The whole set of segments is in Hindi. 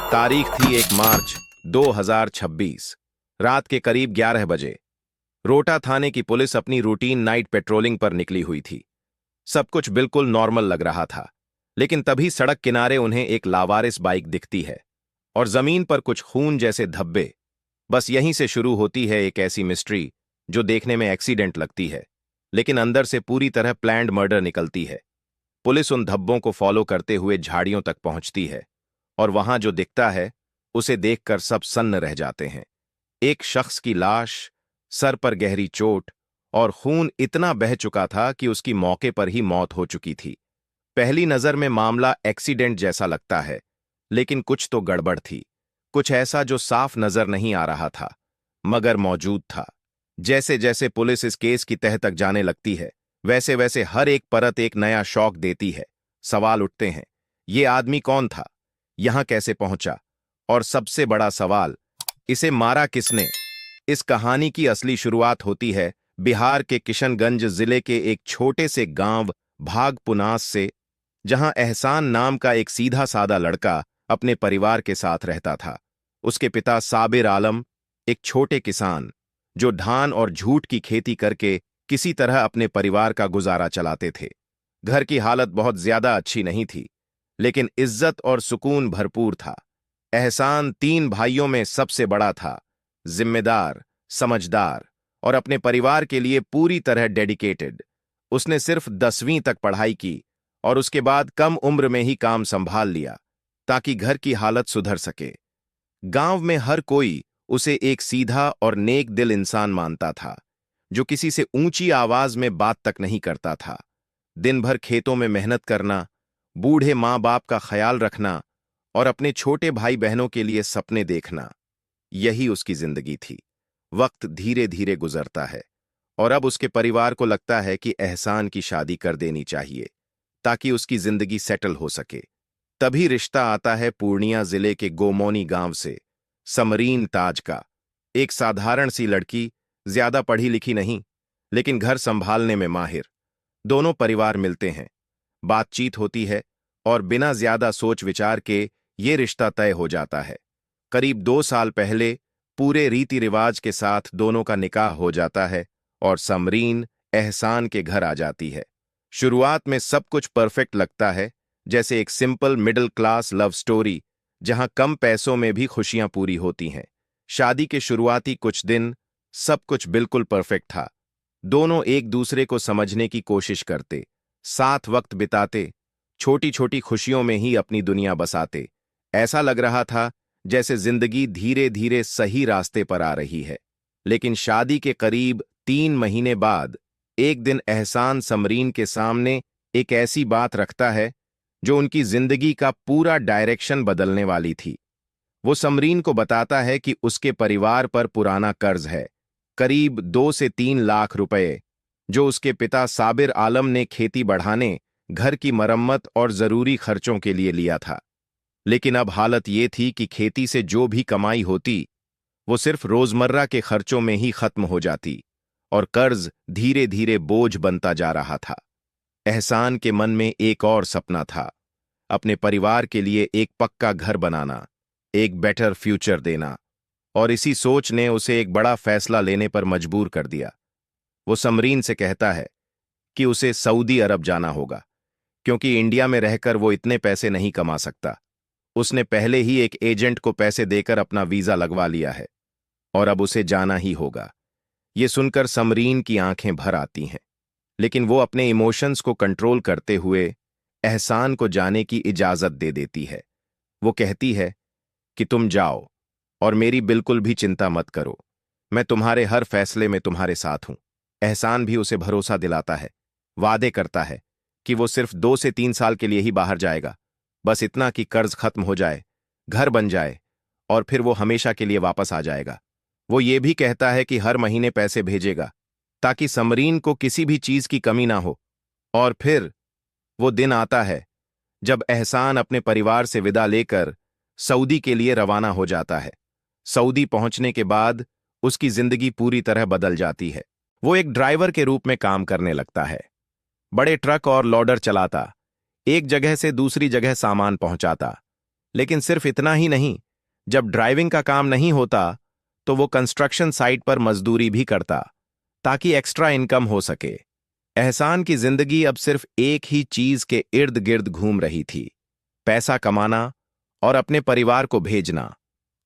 तारीख थी 1 मार्च 2026। रात के करीब 11 बजे रोटा थाने की पुलिस अपनी रूटीन नाइट पेट्रोलिंग पर निकली हुई थी। सब कुछ बिल्कुल नॉर्मल लग रहा था, लेकिन तभी सड़क किनारे उन्हें एक लावारिस बाइक दिखती है और जमीन पर कुछ खून जैसे धब्बे। बस यहीं से शुरू होती है एक ऐसी मिस्ट्री जो देखने में एक्सीडेंट लगती है, लेकिन अंदर से पूरी तरह प्लान्ड मर्डर निकलती है। पुलिस उन धब्बों को फॉलो करते हुए झाड़ियों तक पहुंचती है और वहां जो दिखता है उसे देखकर सब सन्न रह जाते हैं। एक शख्स की लाश, सर पर गहरी चोट और खून इतना बह चुका था कि उसकी मौके पर ही मौत हो चुकी थी। पहली नजर में मामला एक्सीडेंट जैसा लगता है, लेकिन कुछ तो गड़बड़ थी। कुछ ऐसा जो साफ नजर नहीं आ रहा था, मगर मौजूद था। जैसे जैसे पुलिस इस केस की तह तक जाने लगती है, वैसे वैसे हर एक परत एक नया शॉक देती है। सवाल उठते हैं, ये आदमी कौन था, यहां कैसे पहुंचा, और सबसे बड़ा सवाल, इसे मारा किसने। इस कहानी की असली शुरुआत होती है बिहार के किशनगंज जिले के एक छोटे से गांव भागपुनास से, जहां एहसान नाम का एक सीधा सादा लड़का अपने परिवार के साथ रहता था। उसके पिता साबिर आलम एक छोटे किसान जो धान और झूठ की खेती करके किसी तरह अपने परिवार का गुजारा चलाते थे। घर की हालत बहुत ज्यादा अच्छी नहीं थी, लेकिन इज्जत और सुकून भरपूर था। एहसान 3 भाइयों में सबसे बड़ा था, जिम्मेदार, समझदार और अपने परिवार के लिए पूरी तरह डेडिकेटेड। उसने सिर्फ 10वीं तक पढ़ाई की और उसके बाद कम उम्र में ही काम संभाल लिया ताकि घर की हालत सुधर सके। गांव में हर कोई उसे एक सीधा और नेक दिल इंसान मानता था, जो किसी से ऊंची आवाज में बात तक नहीं करता था। दिन भर खेतों में मेहनत करना, बूढ़े माँ बाप का ख्याल रखना और अपने छोटे भाई बहनों के लिए सपने देखना, यही उसकी जिंदगी थी। वक्त धीरे धीरे गुजरता है और अब उसके परिवार को लगता है कि एहसान की शादी कर देनी चाहिए ताकि उसकी जिंदगी सेटल हो सके। तभी रिश्ता आता है पूर्णिया जिले के गोमोनी गांव से, समरीन ताज का। एक साधारण सी लड़की, ज्यादा पढ़ी लिखी नहीं, लेकिन घर संभालने में माहिर। दोनों परिवार मिलते हैं, बातचीत होती है और बिना ज्यादा सोच विचार के ये रिश्ता तय हो जाता है। करीब 2 साल पहले पूरे रीति रिवाज के साथ दोनों का निकाह हो जाता है और समरीन एहसान के घर आ जाती है। शुरुआत में सब कुछ परफेक्ट लगता है, जैसे एक simple middle class love story जहां कम पैसों में भी खुशियां पूरी होती हैं। शादी के शुरुआती कुछ दिन सब कुछ बिल्कुल परफेक्ट था। दोनों एक दूसरे को समझने की कोशिश करते, साथ वक्त बिताते, छोटी छोटी खुशियों में ही अपनी दुनिया बसाते। ऐसा लग रहा था जैसे जिंदगी धीरे धीरे सही रास्ते पर आ रही है। लेकिन शादी के करीब 3 महीने बाद एक दिन एहसान समरीन के सामने एक ऐसी बात रखता है जो उनकी जिंदगी का पूरा डायरेक्शन बदलने वाली थी। वो समरीन को बताता है कि उसके परिवार पर पुराना कर्ज है, करीब 2 से 3 लाख रुपए, जो उसके पिता साबिर आलम ने खेती बढ़ाने, घर की मरम्मत और जरूरी खर्चों के लिए लिया था। लेकिन अब हालत ये थी कि खेती से जो भी कमाई होती वो सिर्फ रोजमर्रा के खर्चों में ही खत्म हो जाती और कर्ज धीरे धीरे बोझ बनता जा रहा था। एहसान के मन में एक और सपना था, अपने परिवार के लिए एक पक्का घर बनाना, एक बेटर फ्यूचर देना, और इसी सोच ने उसे एक बड़ा फैसला लेने पर मजबूर कर दिया। वो समरीन से कहता है कि उसे सऊदी अरब जाना होगा, क्योंकि इंडिया में रहकर वो इतने पैसे नहीं कमा सकता। उसने पहले ही एक एजेंट को पैसे देकर अपना वीजा लगवा लिया है और अब उसे जाना ही होगा। ये सुनकर समरीन की आंखें भर आती हैं, लेकिन वो अपने इमोशंस को कंट्रोल करते हुए एहसान को जाने की इजाजत दे देती है। वो कहती है कि तुम जाओ और मेरी बिल्कुल भी चिंता मत करो, मैं तुम्हारे हर फैसले में तुम्हारे साथ हूं। एहसान भी उसे भरोसा दिलाता है, वादे करता है कि वो सिर्फ 2 से 3 साल के लिए ही बाहर जाएगा, बस इतना कि कर्ज खत्म हो जाए, घर बन जाए और फिर वो हमेशा के लिए वापस आ जाएगा। वो ये भी कहता है कि हर महीने पैसे भेजेगा ताकि समरीन को किसी भी चीज की कमी ना हो। और फिर वो दिन आता है जब एहसान अपने परिवार से विदा लेकर सऊदी के लिए रवाना हो जाता है। सऊदी पहुंचने के बाद उसकी जिंदगी पूरी तरह बदल जाती है। वो एक ड्राइवर के रूप में काम करने लगता है, बड़े ट्रक और लोडर चलाता, एक जगह से दूसरी जगह सामान पहुंचाता। लेकिन सिर्फ इतना ही नहीं, जब ड्राइविंग का काम नहीं होता तो वो कंस्ट्रक्शन साइट पर मजदूरी भी करता ताकि एक्स्ट्रा इनकम हो सके। एहसान की जिंदगी अब सिर्फ एक ही चीज के इर्द गिर्द घूम रही थी, पैसा कमाना और अपने परिवार को भेजना।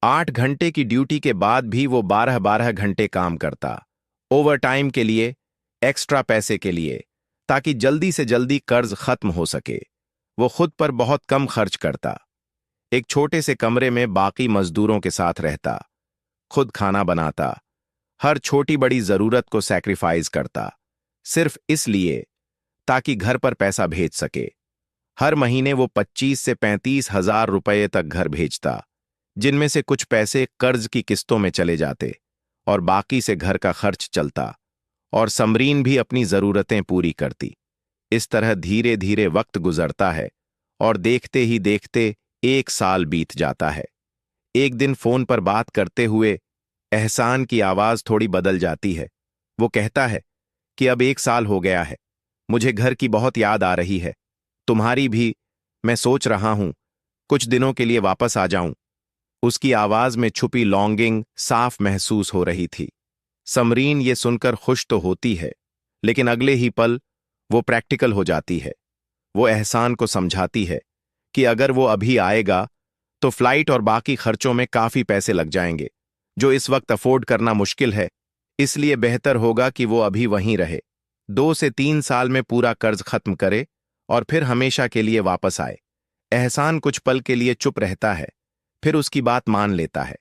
8 घंटे की ड्यूटी के बाद भी वो 12-12 घंटे काम करता, ओवर टाइम के लिए, एक्स्ट्रा पैसे के लिए, ताकि जल्दी से जल्दी कर्ज खत्म हो सके। वो खुद पर बहुत कम खर्च करता, एक छोटे से कमरे में बाकी मजदूरों के साथ रहता, खुद खाना बनाता, हर छोटी बड़ी जरूरत को सैक्रिफाइस करता, सिर्फ इसलिए ताकि घर पर पैसा भेज सके। हर महीने वो 25 से 35 हजार रुपये तक घर भेजता, जिनमें से कुछ पैसे कर्ज की किस्तों में चले जाते और बाकी से घर का खर्च चलता, और समरीन भी अपनी जरूरतें पूरी करती। इस तरह धीरे धीरे वक्त गुजरता है और देखते ही देखते 1 साल बीत जाता है। एक दिन फोन पर बात करते हुए एहसान की आवाज थोड़ी बदल जाती है। वो कहता है कि अब 1 साल हो गया है, मुझे घर की बहुत याद आ रही है, तुम्हारी भी। मैं सोच रहा हूं कुछ दिनों के लिए वापस आ जाऊं। उसकी आवाज में छुपी लॉन्गिंग साफ महसूस हो रही थी। समरीन ये सुनकर खुश तो होती है, लेकिन अगले ही पल वो प्रैक्टिकल हो जाती है। वो एहसान को समझाती है कि अगर वो अभी आएगा तो फ्लाइट और बाकी खर्चों में काफी पैसे लग जाएंगे, जो इस वक्त अफोर्ड करना मुश्किल है। इसलिए बेहतर होगा कि वो अभी वहीं रहे, 2 से 3 साल में पूरा कर्ज खत्म करे और फिर हमेशा के लिए वापस आए। एहसान कुछ पल के लिए चुप रहता है, फिर उसकी बात मान लेता है।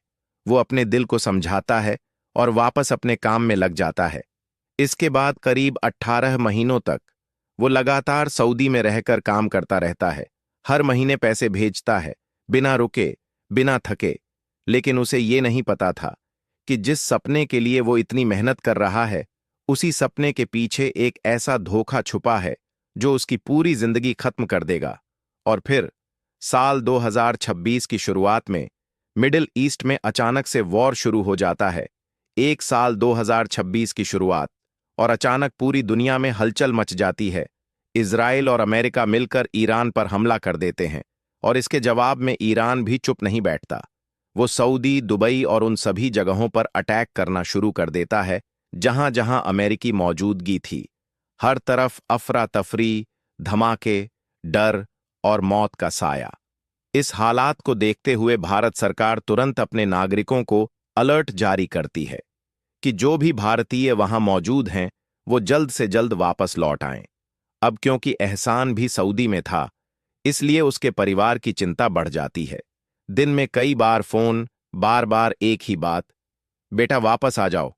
वो अपने दिल को समझाता है और वापस अपने काम में लग जाता है। इसके बाद करीब 18 महीनों तक वो लगातार सऊदी में रहकर काम करता रहता है, हर महीने पैसे भेजता है, बिना रुके, बिना थके। लेकिन उसे ये नहीं पता था कि जिस सपने के लिए वो इतनी मेहनत कर रहा है, उसी सपने के पीछे एक ऐसा धोखा छुपा है जो उसकी पूरी जिंदगी खत्म कर देगा। और फिर साल 2026 की शुरुआत में मिडिल ईस्ट में अचानक से वॉर शुरू हो जाता है। एक साल 2026 की शुरुआत, और अचानक पूरी दुनिया में हलचल मच जाती है। इजराइल और अमेरिका मिलकर ईरान पर हमला कर देते हैं, और इसके जवाब में ईरान भी चुप नहीं बैठता। वो सऊदी, दुबई और उन सभी जगहों पर अटैक करना शुरू कर देता है जहां जहां अमेरिकी मौजूदगी थी। हर तरफ अफरा तफरी, धमाके, डर और मौत का साया। इस हालात को देखते हुए भारत सरकार तुरंत अपने नागरिकों को अलर्ट जारी करती है कि जो भी भारतीय वहां मौजूद हैं वो जल्द से जल्द वापस लौट आएं। अब क्योंकि एहसान भी सऊदी में था, इसलिए उसके परिवार की चिंता बढ़ जाती है। दिन में कई बार फोन, बार बार एक ही बात, बेटा वापस आ जाओ।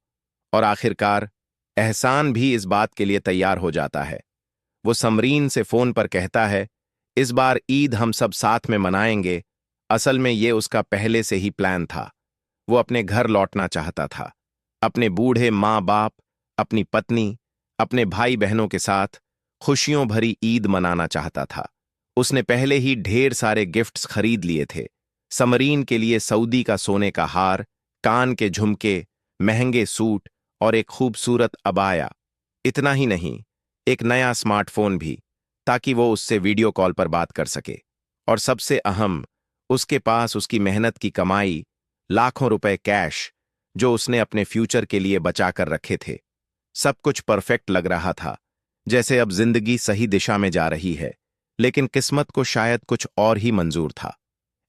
और आखिरकार एहसान भी इस बात के लिए तैयार हो जाता है। वो समरीन से फोन पर कहता है, इस बार ईद हम सब साथ में मनाएंगे। असल में ये उसका पहले से ही प्लान था। वो अपने घर लौटना चाहता था, अपने बूढ़े माँ बाप, अपनी पत्नी, अपने भाई बहनों के साथ खुशियों भरी ईद मनाना चाहता था। उसने पहले ही ढेर सारे गिफ्ट्स खरीद लिए थे। समरीन के लिए सऊदी का सोने का हार, कान के झुमके, महंगे सूट और एक खूबसूरत अबाया। इतना ही नहीं, एक नया स्मार्टफोन भी, ताकि वो उससे वीडियो कॉल पर बात कर सके। और सबसे अहम, उसके पास उसकी मेहनत की कमाई, लाखों रुपए कैश, जो उसने अपने फ्यूचर के लिए बचा कर रखे थे। सब कुछ परफेक्ट लग रहा था, जैसे अब जिंदगी सही दिशा में जा रही है। लेकिन किस्मत को शायद कुछ और ही मंजूर था।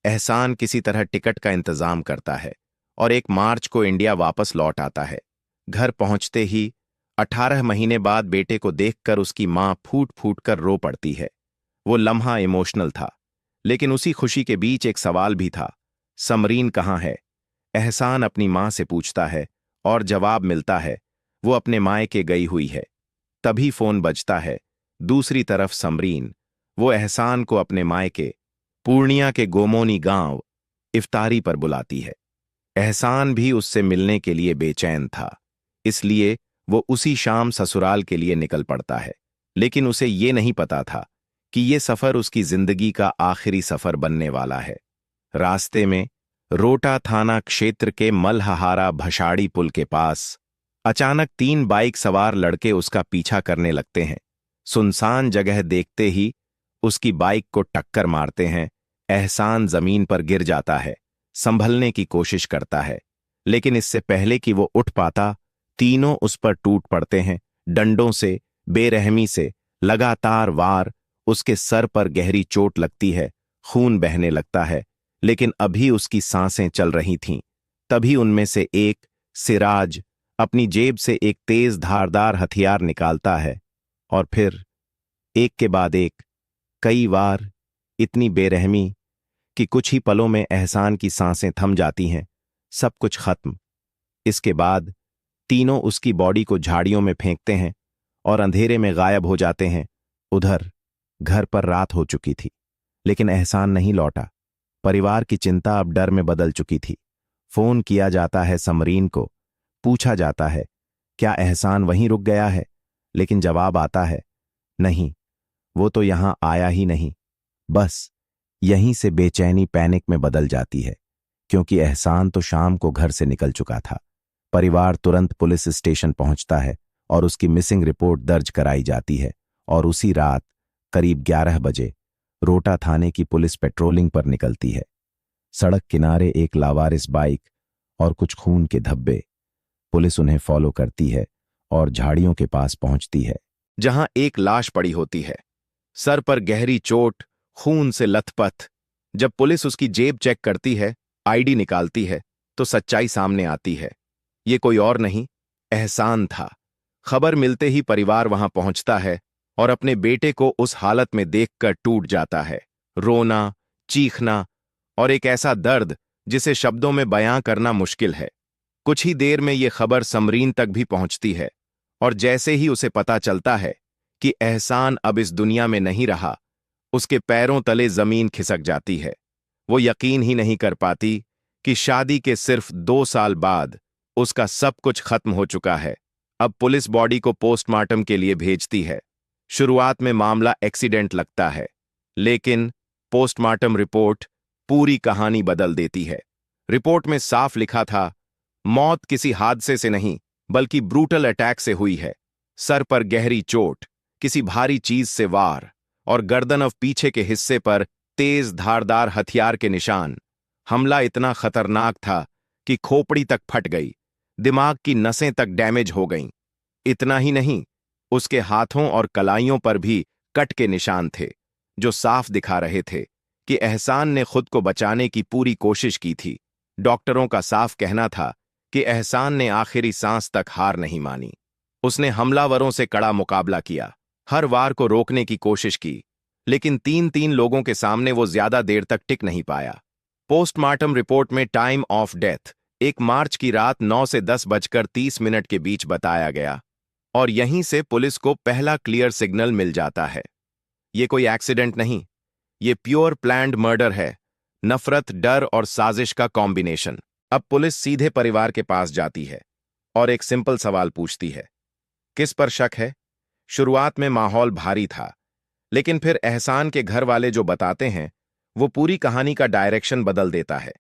एहसान किसी तरह टिकट का इंतजाम करता है और 1 मार्च को इंडिया वापस लौट आता है। घर पहुंचते ही 18 महीने बाद बेटे को देखकर उसकी मां फूट फूट कर रो पड़ती है। वो लम्हा इमोशनल था, लेकिन उसी खुशी के बीच एक सवाल भी था, समरीन कहाँ है? एहसान अपनी मां से पूछता है और जवाब मिलता है, वो अपने मायके गई हुई है। तभी फोन बजता है। दूसरी तरफ समरीन, वो एहसान को अपने मायके पूर्णिया के गोमोनी गांव इफ्तारी पर बुलाती है। एहसान भी उससे मिलने के लिए बेचैन था, इसलिए वो उसी शाम ससुराल के लिए निकल पड़ता है। लेकिन उसे ये नहीं पता था कि ये सफर उसकी जिंदगी का आखिरी सफर बनने वाला है। रास्ते में रोटा थाना क्षेत्र के मलहारा भषाड़ी पुल के पास अचानक 3 बाइक सवार लड़के उसका पीछा करने लगते हैं। सुनसान जगह देखते ही उसकी बाइक को टक्कर मारते हैं, एहसान जमीन पर गिर जाता है, संभलने की कोशिश करता है, लेकिन इससे पहले कि वो उठ पाता, तीनों उस पर टूट पड़ते हैं, डंडों से, बेरहमी से, लगातार वार। उसके सर पर गहरी चोट लगती है, खून बहने लगता है, लेकिन अभी उसकी सांसें चल रही थीं। तभी उनमें से एक, सिराज, अपनी जेब से एक तेज धारदार हथियार निकालता है, और फिर एक के बाद एक, कई बार, इतनी बेरहमी कि कुछ ही पलों में एहसान की सांसें थम जाती हैं, सब कुछ खत्म। इसके बाद तीनों उसकी बॉडी को झाड़ियों में फेंकते हैं और अंधेरे में गायब हो जाते हैं। उधर घर पर रात हो चुकी थी, लेकिन एहसान नहीं लौटा। परिवार की चिंता अब डर में बदल चुकी थी। फोन किया जाता है समरीन को, पूछा जाता है क्या एहसान वहीं रुक गया है, लेकिन जवाब आता है नहीं, वो तो यहां आया ही नहीं। बस यहीं से बेचैनी पैनिक में बदल जाती है, क्योंकि एहसान तो शाम को घर से निकल चुका था। परिवार तुरंत पुलिस स्टेशन पहुंचता है और उसकी मिसिंग रिपोर्ट दर्ज कराई जाती है, और उसी रात करीब 11 बजे रोटा थाने की पुलिस पेट्रोलिंग पर निकलती है। सड़क किनारे एक लावारिस बाइक और कुछ खून के धब्बे। पुलिस उन्हें फॉलो करती है और झाड़ियों के पास पहुंचती है, जहां एक लाश पड़ी होती है, सर पर गहरी चोट, खून से लथपथ। जब पुलिस उसकी जेब चेक करती है, आईडी निकालती है, तो सच्चाई सामने आती है। ये कोई और नहीं, एहसान था। खबर मिलते ही परिवार वहां पहुंचता है और अपने बेटे को उस हालत में देखकर टूट जाता है। रोना, चीखना और एक ऐसा दर्द जिसे शब्दों में बयां करना मुश्किल है। कुछ ही देर में ये खबर समरीन तक भी पहुंचती है, और जैसे ही उसे पता चलता है कि एहसान अब इस दुनिया में नहीं रहा, उसके पैरों तले जमीन खिसक जाती है। वो यकीन ही नहीं कर पाती कि शादी के सिर्फ 2 साल बाद उसका सब कुछ खत्म हो चुका है। अब पुलिस बॉडी को पोस्टमार्टम के लिए भेजती है। शुरुआत में मामला एक्सीडेंट लगता है, लेकिन पोस्टमार्टम रिपोर्ट पूरी कहानी बदल देती है। रिपोर्ट में साफ लिखा था, मौत किसी हादसे से नहीं, बल्कि ब्रूटल अटैक से हुई है। सर पर गहरी चोट, किसी भारी चीज से वार, और गर्दन और पीछे के हिस्से पर तेज धारदार हथियार के निशान। हमला इतना खतरनाक था कि खोपड़ी तक फट गई, दिमाग की नसें तक डैमेज हो गईं। इतना ही नहीं, उसके हाथों और कलाइयों पर भी कट के निशान थे, जो साफ दिखा रहे थे कि एहसान ने खुद को बचाने की पूरी कोशिश की थी। डॉक्टरों का साफ कहना था कि एहसान ने आखिरी सांस तक हार नहीं मानी। उसने हमलावरों से कड़ा मुकाबला किया, हर वार को रोकने की कोशिश की, लेकिन 3-3 लोगों के सामने वो ज्यादा देर तक टिक नहीं पाया। पोस्टमार्टम रिपोर्ट में टाइम ऑफ डेथ 1 मार्च की रात 9 से 10:30 के बीच बताया गया, और यहीं से पुलिस को पहला क्लियर सिग्नल मिल जाता है। ये कोई एक्सीडेंट नहीं, ये प्योर प्लान्ड मर्डर है, नफरत, डर और साजिश का कॉम्बिनेशन। अब पुलिस सीधे परिवार के पास जाती है और एक सिंपल सवाल पूछती है, किस पर शक है? शुरुआत में माहौल भारी था, लेकिन फिर एहसान के घर वाले जो बताते हैं, वो पूरी कहानी का डायरेक्शन बदल देता है।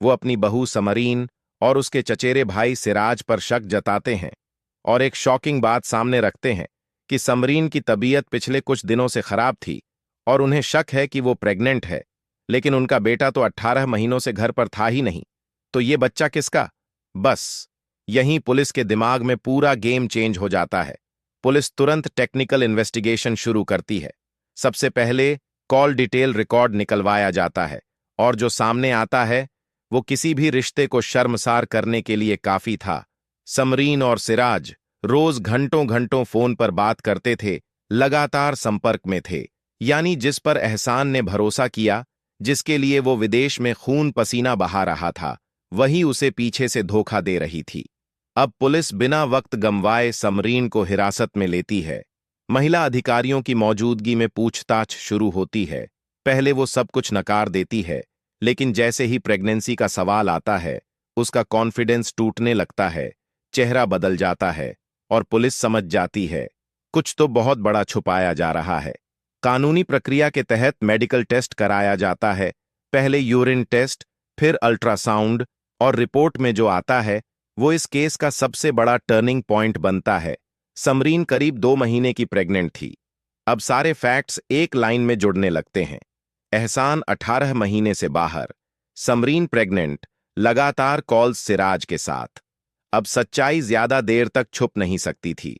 वो अपनी बहू समरीन और उसके चचेरे भाई सिराज पर शक जताते हैं, और एक शॉकिंग बात सामने रखते हैं कि समरीन की तबीयत पिछले कुछ दिनों से खराब थी, और उन्हें शक है कि वो प्रेग्नेंट है, लेकिन उनका बेटा तो 18 महीनों से घर पर था ही नहीं। तो ये बच्चा किसका? बस यहीं पुलिस के दिमाग में पूरा गेम चेंज हो जाता है। पुलिस तुरंत टेक्निकल इन्वेस्टिगेशन शुरू करती है। सबसे पहले कॉल डिटेल रिकॉर्ड निकलवाया जाता है, और जो सामने आता है वो किसी भी रिश्ते को शर्मसार करने के लिए काफी था। समरीन और सिराज रोज घंटों घंटों फोन पर बात करते थे, लगातार संपर्क में थे। यानी जिस पर एहसान ने भरोसा किया, जिसके लिए वो विदेश में खून पसीना बहा रहा था, वही उसे पीछे से धोखा दे रही थी। अब पुलिस बिना वक्त गंवाए समरीन को हिरासत में लेती है। महिला अधिकारियों की मौजूदगी में पूछताछ शुरू होती है। पहले वो सब कुछ नकार देती है, लेकिन जैसे ही प्रेगनेंसी का सवाल आता है, उसका कॉन्फिडेंस टूटने लगता है, चेहरा बदल जाता है, और पुलिस समझ जाती है कुछ तो बहुत बड़ा छुपाया जा रहा है। कानूनी प्रक्रिया के तहत मेडिकल टेस्ट कराया जाता है, पहले यूरिन टेस्ट, फिर अल्ट्रासाउंड, और रिपोर्ट में जो आता है वो इस केस का सबसे बड़ा टर्निंग पॉइंट बनता है। समरीन करीब 2 महीने की प्रेग्नेंट थी। अब सारे फैक्ट्स एक लाइन में जुड़ने लगते हैं। एहसान 18 महीने से बाहर, समरीन प्रेग्नेंट, लगातार कॉल्स सिराज के साथ। अब सच्चाई ज्यादा देर तक छुप नहीं सकती थी।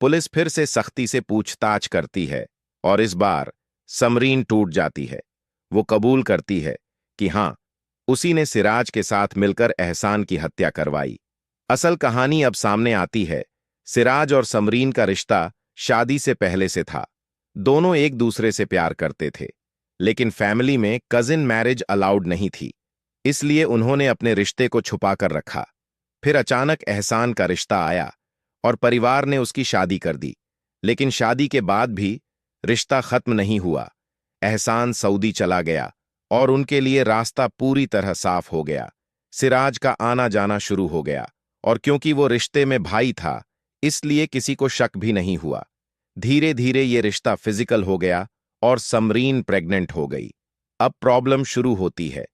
पुलिस फिर से सख्ती से पूछताछ करती है और इस बार समरीन टूट जाती है। वो कबूल करती है कि हां, उसी ने सिराज के साथ मिलकर एहसान की हत्या करवाई। असल कहानी अब सामने आती है। सिराज और समरीन का रिश्ता शादी से पहले से था। दोनों एक दूसरे से प्यार करते थे, लेकिन फैमिली में कजिन मैरिज अलाउड नहीं थी, इसलिए उन्होंने अपने रिश्ते को छुपा कर रखा। फिर अचानक एहसान का रिश्ता आया और परिवार ने उसकी शादी कर दी। लेकिन शादी के बाद भी रिश्ता खत्म नहीं हुआ। एहसान सऊदी चला गया और उनके लिए रास्ता पूरी तरह साफ हो गया। सिराज का आना जाना शुरू हो गया और क्योंकि वो रिश्ते में भाई था, इसलिए किसी को शक भी नहीं हुआ। धीरे धीरे ये रिश्ता फिजिकल हो गया और समरीन प्रेग्नेंट हो गई। अब प्रॉब्लम शुरू होती है।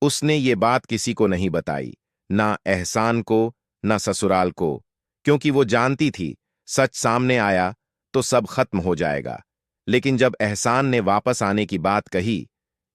उसने ये बात किसी को नहीं बताई, ना एहसान को, ना ससुराल को, क्योंकि वो जानती थी सच सामने आया तो सब खत्म हो जाएगा। लेकिन जब एहसान ने वापस आने की बात कही,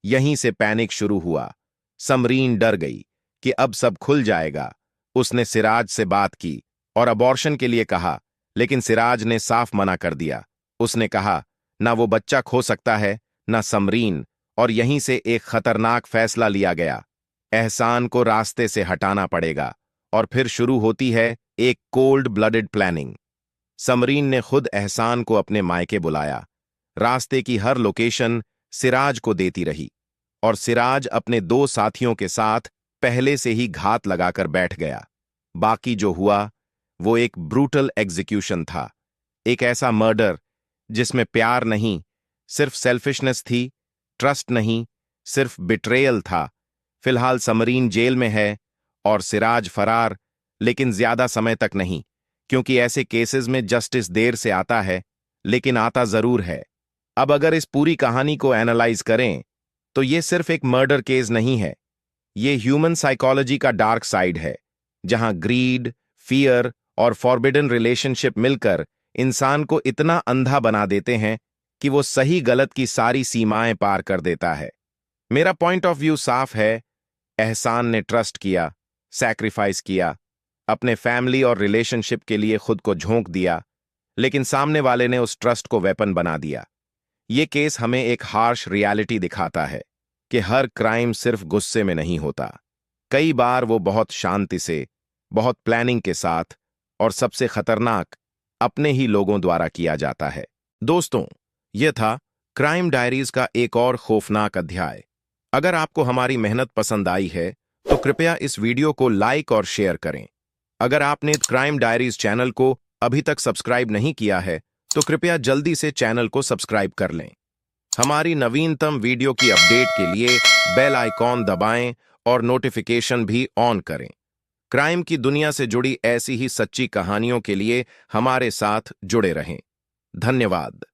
यहीं से पैनिक शुरू हुआ। समरीन डर गई कि अब सब खुल जाएगा। उसने सिराज से बात की और अबॉर्शन के लिए कहा, लेकिन सिराज ने साफ मना कर दिया। उसने कहा, ना वो बच्चा खो सकता है, ना समरीन, और यहीं से एक खतरनाक फैसला लिया गया। एहसान को रास्ते से हटाना पड़ेगा और फिर शुरू होती है एक कोल्ड ब्लडेड प्लानिंग। समरीन ने खुद एहसान को अपने मायके बुलाया। रास्ते की हर लोकेशन सिराज को देती रही और सिराज अपने 2 साथियों के साथ पहले से ही घात लगाकर बैठ गया। बाकी जो हुआ वो एक ब्रूटल एग्जीक्यूशन था। एक ऐसा मर्डर जिसमें प्यार नहीं, सिर्फ सेल्फिशनेस थी, ट्रस्ट नहीं, सिर्फ बिट्रेयल था। फिलहाल समरीन जेल में है और सिराज फरार, लेकिन ज्यादा समय तक नहीं, क्योंकि ऐसे केसेस में जस्टिस देर से आता है, लेकिन आता जरूर है। अब अगर इस पूरी कहानी को एनालाइज करें तो ये सिर्फ एक मर्डर केस नहीं है। ये ह्यूमन साइकोलॉजी का डार्क साइड है, जहां ग्रीड, फियर और फॉरबिडन रिलेशनशिप मिलकर इंसान को इतना अंधा बना देते हैं कि वो सही गलत की सारी सीमाएं पार कर देता है। मेरा पॉइंट ऑफ व्यू साफ है। एहसान ने ट्रस्ट किया, सैक्रिफाइस किया, अपने फैमिली और रिलेशनशिप के लिए खुद को झोंक दिया, लेकिन सामने वाले ने उस ट्रस्ट को वेपन बना दिया। ये केस हमें एक हार्श रियलिटी दिखाता है कि हर क्राइम सिर्फ गुस्से में नहीं होता। कई बार वो बहुत शांति से, बहुत प्लानिंग के साथ और सबसे खतरनाक अपने ही लोगों द्वारा किया जाता है। दोस्तों, यह था क्राइम डायरीज का एक और खौफनाक अध्याय। अगर आपको हमारी मेहनत पसंद आई है तो कृपया इस वीडियो को लाइक और शेयर करें। अगर आपने क्राइम डायरीज चैनल को अभी तक सब्सक्राइब नहीं किया है तो कृपया जल्दी से चैनल को सब्सक्राइब कर लें। हमारी नवीनतम वीडियो की अपडेट के लिए बेल आइकॉन दबाएं और नोटिफिकेशन भी ऑन करें। क्राइम की दुनिया से जुड़ी ऐसी ही सच्ची कहानियों के लिए हमारे साथ जुड़े रहें। धन्यवाद।